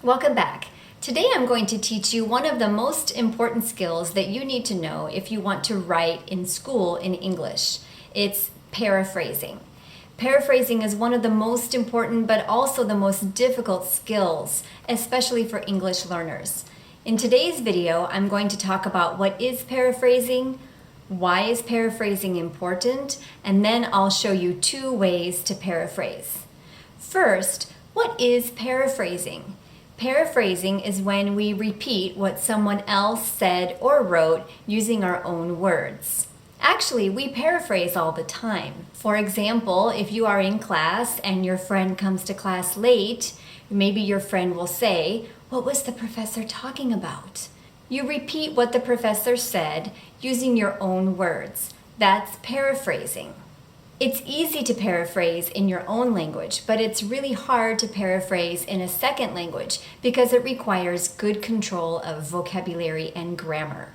Welcome back. Today I'm going to teach you one of the most important skills that you need to know if you want to write in school in English. It's paraphrasing. Paraphrasing is one of the most important but also the most difficult skills, especially for English learners. In today's video, I'm going to talk about what is paraphrasing, why is paraphrasing important, and then I'll show you 2 ways to paraphrase. First, what is paraphrasing? Paraphrasing is when we repeat what someone else said or wrote using our own words. Actually, we paraphrase all the time. For example, if you are in class and your friend comes to class late, maybe your friend will say, "What was the professor talking about?" You repeat what the professor said using your own words. That's paraphrasing. It's easy to paraphrase in your own language, but it's really hard to paraphrase in a second language because it requires good control of vocabulary and grammar.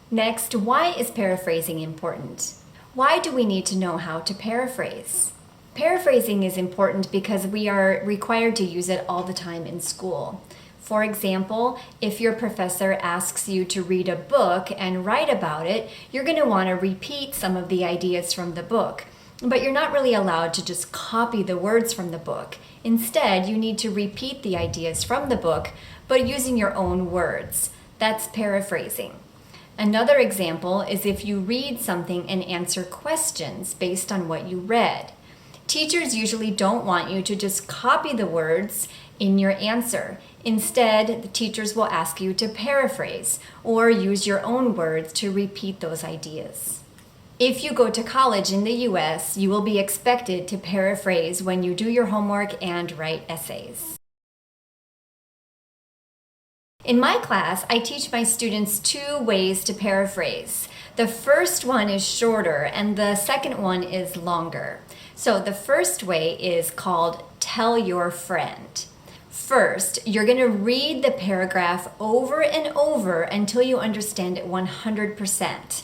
Next, why is paraphrasing important? Why do we need to know how to paraphrase? Paraphrasing is important because we are required to use it all the time in school. For example, if your professor asks you to read a book and write about it, you're going to want to repeat some of the ideas from the book. But you're not really allowed to just copy the words from the book. Instead, you need to repeat the ideas from the book, but using your own words. That's paraphrasing. Another example is if you read something and answer questions based on what you read. Teachers usually don't want you to just copy the words in your answer. Instead, the teachers will ask you to paraphrase or use your own words to repeat those ideas. If you go to college in the US, you will be expected to paraphrase when you do your homework and write essays. In my class, I teach my students 2 ways to paraphrase. The first one is shorter and the second one is longer. So the first way is called tell your friend. First, you're going to read the paragraph over and over until you understand it 100%.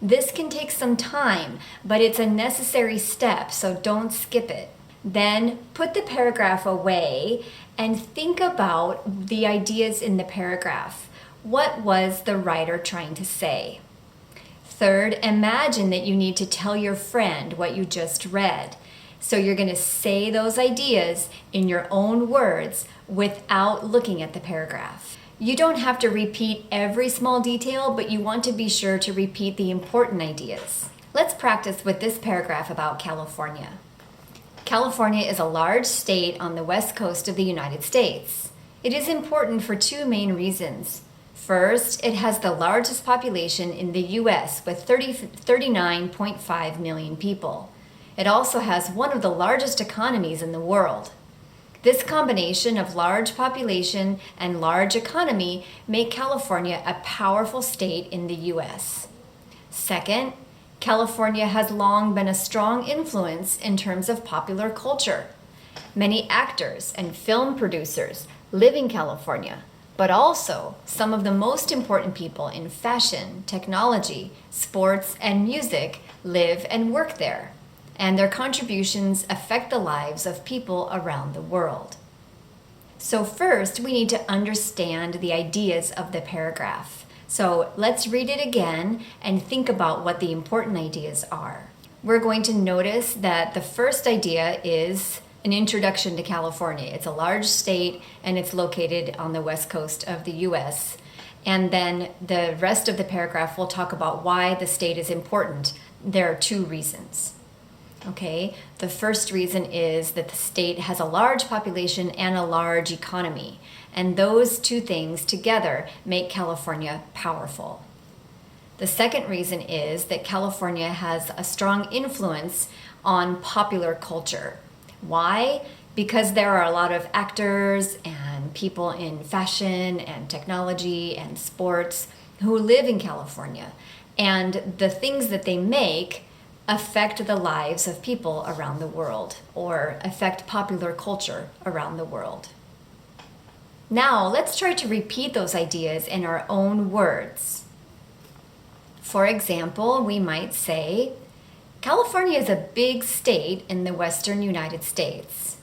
This can take some time, but it's a necessary step, so don't skip it. Then put the paragraph away and think about the ideas in the paragraph. What was the writer trying to say? Third, imagine that you need to tell your friend what you just read. So you're going to say those ideas in your own words without looking at the paragraph. You don't have to repeat every small detail, but you want to be sure to repeat the important ideas. Let's practice with this paragraph about California. California is a large state on the west coast of the United States. It is important for 2 main reasons. First, it has the largest population in the US with 39.5 million people. It also has one of the largest economies in the world. This combination of large population and large economy make California a powerful state in the US. Second, California has long been a strong influence in terms of popular culture. Many actors and film producers live in California, but also some of the most important people in fashion, technology, sports, and music live and work there. And their contributions affect the lives of people around the world. So first, we need to understand the ideas of the paragraph. So let's read it again and think about what the important ideas are. We're going to notice that the first idea is an introduction to California. It's a large state and it's located on the west coast of the US. And then the rest of the paragraph will talk about why the state is important. There are 2 reasons. Okay, the first reason is that the state has a large population and a large economy, and those 2 things together make California powerful. The second reason is that California has a strong influence on popular culture. Why? Because there are a lot of actors and people in fashion and technology and sports who live in California, and the things that they make affect the lives of people around the world or affect popular culture around the world. Now, let's try to repeat those ideas in our own words. For example, we might say, California is a big state in the western United States.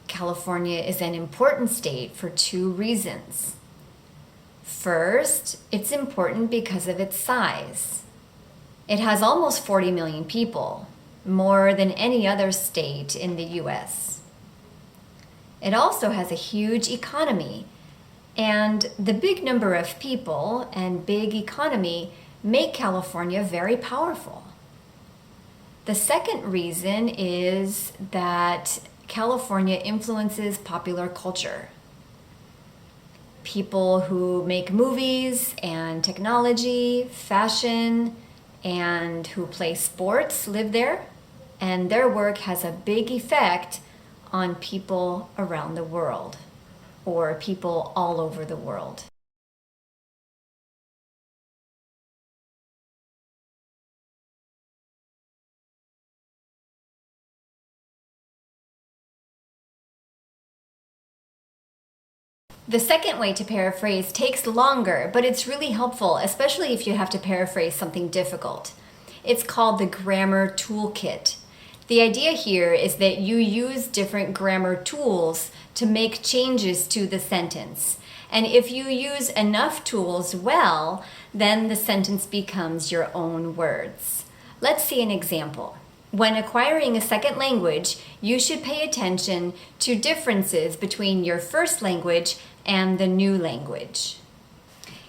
California is an important state for two reasons. First, it's important because of its size. It has almost 40 million people, more than any other state in the US. It also has a huge economy, and the big number of people and big economy make California very powerful. The second reason is that California influences popular culture. People who make movies and technology, fashion, and who play sports live there, and their work has a big effect on people around the world, or people all over the world. The second way to paraphrase takes longer, but it's really helpful, especially if you have to paraphrase something difficult. It's called the grammar toolkit. The idea here is that you use different grammar tools to make changes to the sentence. And if you use enough tools well, then the sentence becomes your own words. Let's see an example. When acquiring a second language, you should pay attention to differences between your first language and the new language.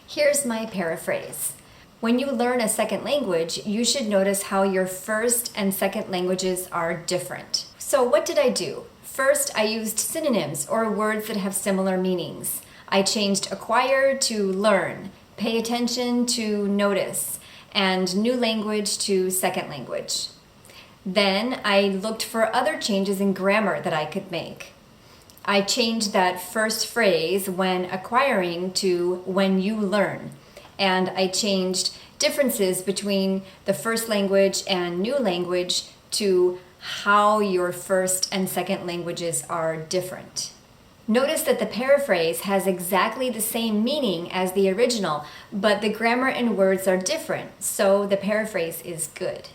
Here's my paraphrase. When you learn a second language, you should notice how your first and second languages are different. So what did I do? First, I used synonyms, or words that have similar meanings. I changed acquire to learn, pay attention to notice, and new language to second language. Then I looked for other changes in grammar that I could make. I changed that first phrase, when acquiring, to when you learn. And I changed differences between the first language and new language to how your first and second languages are different. Notice that the paraphrase has exactly the same meaning as the original, but the grammar and words are different, so the paraphrase is good.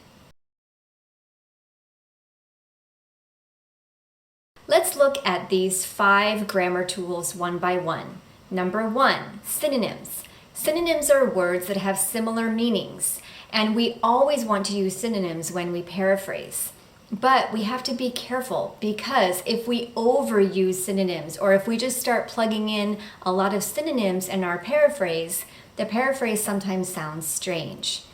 Let's look at these 5 grammar tools one by one. Number 1, synonyms. Synonyms are words that have similar meanings, and we always want to use synonyms when we paraphrase. But we have to be careful, because if we overuse synonyms, or if we just start plugging in a lot of synonyms in our paraphrase, the paraphrase sometimes sounds strange.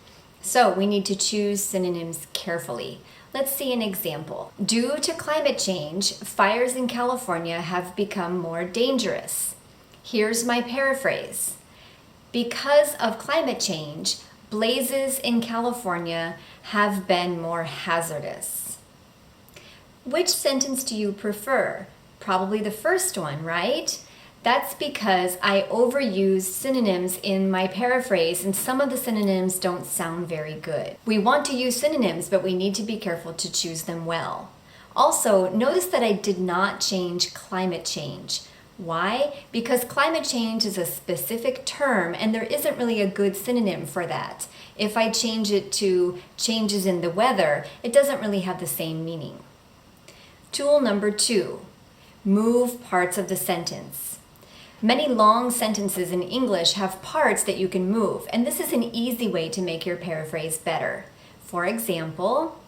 So we need to choose synonyms carefully. Let's see an example. Due to climate change, fires in California have become more dangerous. Here's my paraphrase. Because of climate change, blazes in California have been more hazardous. Which sentence do you prefer? Probably the first one, right? That's because I overuse synonyms in my paraphrase, and some of the synonyms don't sound very good. We want to use synonyms, but we need to be careful to choose them well. Also, notice that I did not change climate change. Why? Because climate change is a specific term, and there isn't really a good synonym for that. If I change it to changes in the weather, it doesn't really have the same meaning. Tool number 2, move parts of the sentence. Many long sentences in English have parts that you can move, and this is an easy way to make your paraphrase better. For example,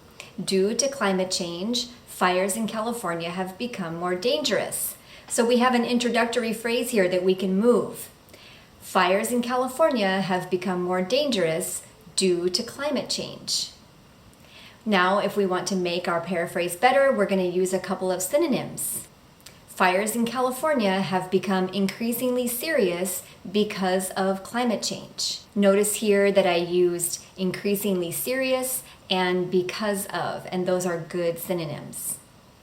due to climate change, fires in California have become more dangerous. So we have an introductory phrase here that we can move. Fires in California have become more dangerous due to climate change. Now, if we want to make our paraphrase better, we're going to use a couple of synonyms. Fires in California have become increasingly serious because of climate change. Notice here that I used increasingly serious and because of, and those are good synonyms.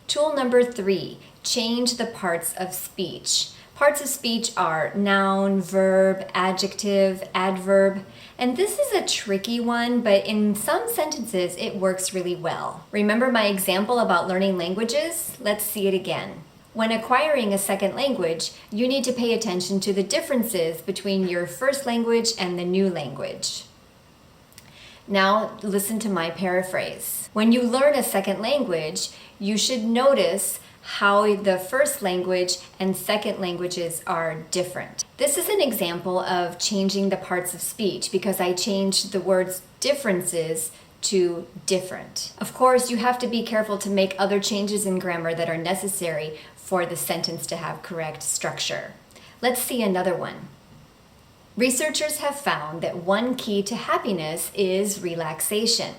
Tool number 3, change the parts of speech. Parts of speech are noun, verb, adjective, adverb, and this is a tricky one, but in some sentences it works really well. Remember my example about learning languages? Let's see it again. When acquiring a second language, you need to pay attention to the differences between your first language and the new language. Now listen to my paraphrase. When you learn a second language, you should notice how the first language and second languages are different. This is an example of changing the parts of speech because I changed the words differences to different. Of course, you have to be careful to make other changes in grammar that are necessary for the sentence to have correct structure. Let's see another one. Researchers have found that one key to happiness is relaxation.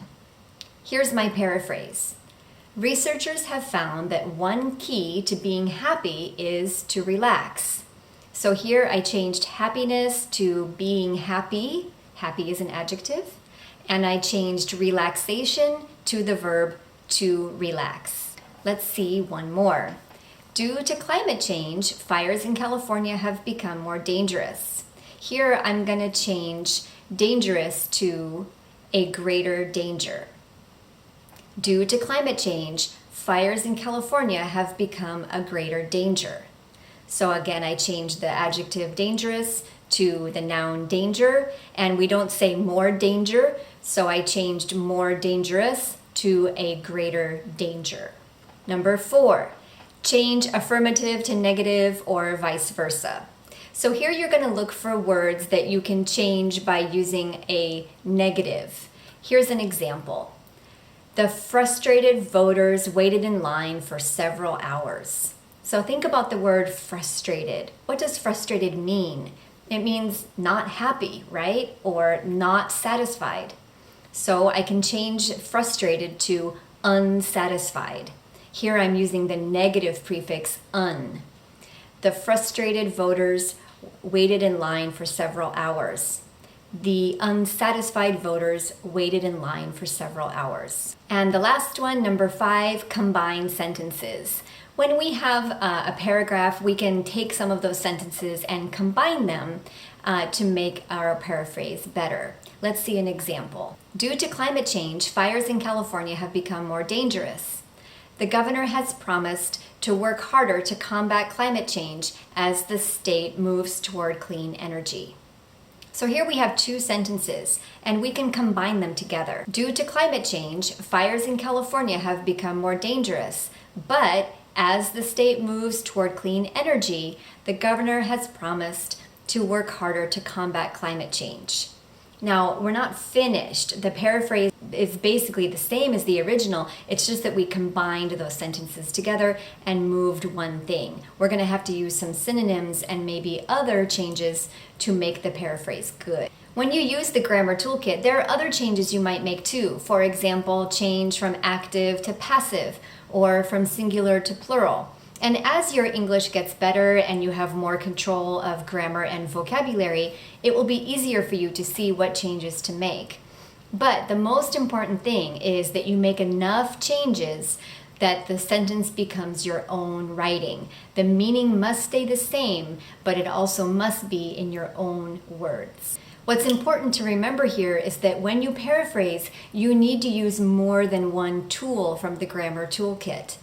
Here's my paraphrase. Researchers have found that one key to being happy is to relax. So here I changed happiness to being happy. Happy is an adjective. And I changed relaxation to the verb to relax. Let's see one more. Due to climate change, fires in California have become more dangerous. Here I'm going to change dangerous to a greater danger. Due to climate change, fires in California have become a greater danger. So again, I changed the adjective dangerous to the noun danger, and we don't say more danger, so I changed more dangerous to a greater danger. Number 4, change affirmative to negative or vice versa. So here you're going to look for words that you can change by using a negative. Here's an example. The frustrated voters waited in line for several hours. So think about the word frustrated. What does frustrated mean? It means not happy, right? Or not satisfied. So I can change frustrated to unsatisfied. Here I'm using the negative prefix un. The frustrated voters waited in line for several hours. The unsatisfied voters waited in line for several hours. And the last one, number 5, combine sentences. When we have a paragraph, we can take some of those sentences and combine them to make our paraphrase better. Let's see an example. Due to climate change, fires in California have become more dangerous. The governor has promised to work harder to combat climate change as the state moves toward clean energy. So here we have 2 sentences, and we can combine them together. Due to climate change, fires in California have become more dangerous, but as the state moves toward clean energy, the governor has promised to work harder to combat climate change. Now, we're not finished. The paraphrase is basically the same as the original. It's just that we combined those sentences together and moved one thing. We're going to have to use some synonyms and maybe other changes to make the paraphrase good. When you use the grammar toolkit, there are other changes you might make too. For example, change from active to passive or from singular to plural. And as your English gets better and you have more control of grammar and vocabulary, it will be easier for you to see what changes to make. But the most important thing is that you make enough changes that the sentence becomes your own writing. The meaning must stay the same, but it also must be in your own words. What's important to remember here is that when you paraphrase, you need to use more than one tool from the grammar toolkit.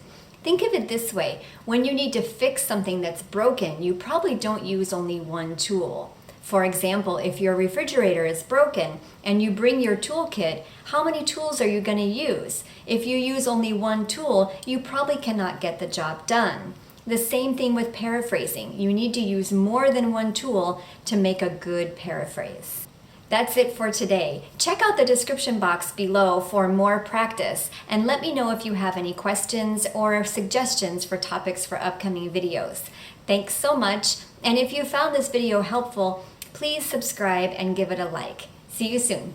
Think of it this way. When you need to fix something that's broken, you probably don't use only one tool. For example, if your refrigerator is broken and you bring your toolkit, how many tools are you going to use? If you use only one tool, you probably cannot get the job done. The same thing with paraphrasing. You need to use more than one tool to make a good paraphrase. That's it for today. Check out the description box below for more practice and let me know if you have any questions or suggestions for topics for upcoming videos. Thanks so much, and if you found this video helpful, please subscribe and give it a like. See you soon.